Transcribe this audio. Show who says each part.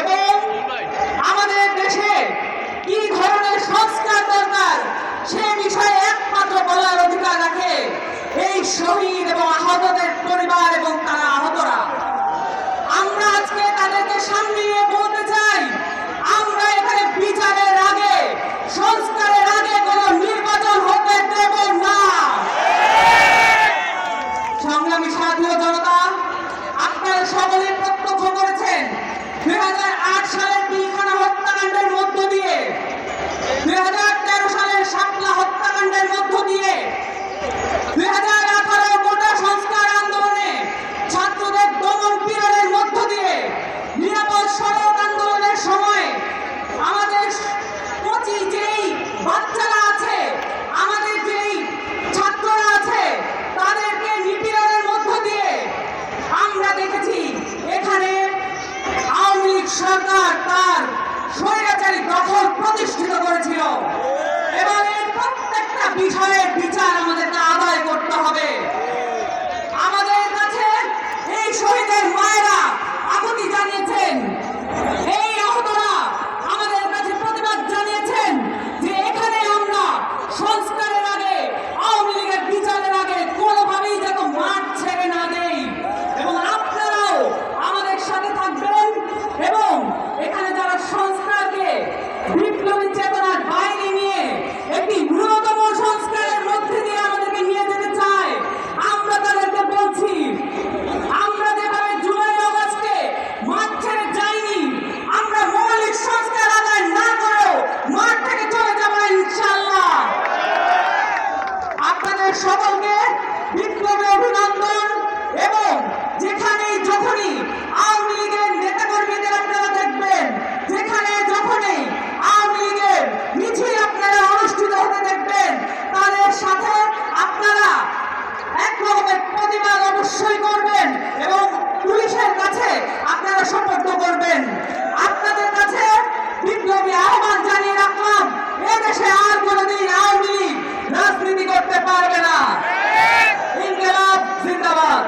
Speaker 1: এবং আমাদের দেশে কি ধরনের সংস্কার দরকার সে বিষয়ে একমাত্র বলার অধিকার রাখে এই শহীদ এবং আহতদের পরিবার এবং তারা আহতরা। আমরা আজকে তাদেরকে সামনে নিয়ে বলতে চাই, আমরা এখানে বিচারের আগে, সংস্কারের আগে কোনো নির্বাচন হতে দেব না। সংগ্রামী সাথী ও জনতা, আপনারা সকলে প্রত্যক্ষ করেছেন 2008 সালের পিলখানা হত্যাকাণ্ডের মধ্য দিয়ে, 2013 সালের শাপলা হত্যাকাণ্ডের মধ্য দিয়ে, 2018 কোটা সংস্কার আন্দোলনে ছাত্রদের দমন পীড়নের মধ্য দিয়ে, নিরাপদ সড়ক আন্দোলনের সময় আমাদের কচি যেই বাচ্চারা আছে, আমাদের যেই ছাত্ররা আছে, তাদেরকে নিপীড়নের মধ্য দিয়ে আমরা দেখেছি এখানে আওয়ামী লীগ সরকার তার স্বৈরাচারী দখল প্রতিষ্ঠিত করেছিল এবং এই প্রত্যেকটা বিষয়ের বিচার আমাদেরকে আদায় করতে হবে। আমাদের কাছে এই শহীদের মায়েরা আকুতি জানিয়েছেন, এই আহতরা আমাদের কাছে প্রতিবাদ জানিয়েছেন যে এখানে আমরা সংস্কারের আগে, আওয়ামী লীগের বিচারের আগে কোনোভাবেই যেন মাঠ ছেড়ে না দেই এবং আপনারাও আমাদের সাথে থাকবেন এবং এখানে যারা সংস্কারকে বিপ্লবী চেতনার বাইরে নিয়ে একটি ন্যূনতম সংস্কারের মধ্যে দিয়ে আমাদেরকে নিয়ে যেতে চায়, আমরা তাদেরকে বলছি, আমরা যেভাবে জুলাই আগস্টে মাঠ ছেড়ে যাইনি, আমরা মৌলিক সংস্কার আদায় না করেও মাঠ থেকে চলে যাবো ইনশাআল্লাহ। আপনাদের সকলকে বিপ্লবী অভিনন্দন। এবং যেখানেই যখনই আওয়ামী লীগের নেতাকর্মীদের আপনারা দেখবেন, যেখানে যখনই আওয়ামী লীগের মিছিল আপনারা অনুষ্ঠিত হতে দেখবেন, তাদের সাথে আপনারা এক রকমের প্রতিবাদ অবশ্যই করবেন এবং পুলিশের কাছে আপনারা সোপর্দ করবেন। আপনাদের কাছে বিপ্লবী আহ্বান জানিয়ে রাখলাম, এদেশে আর কোনোদিন আওয়ামী লীগ রাজনীতি করতে পারবে না। ইনকিলাব জিন্দাবাদ।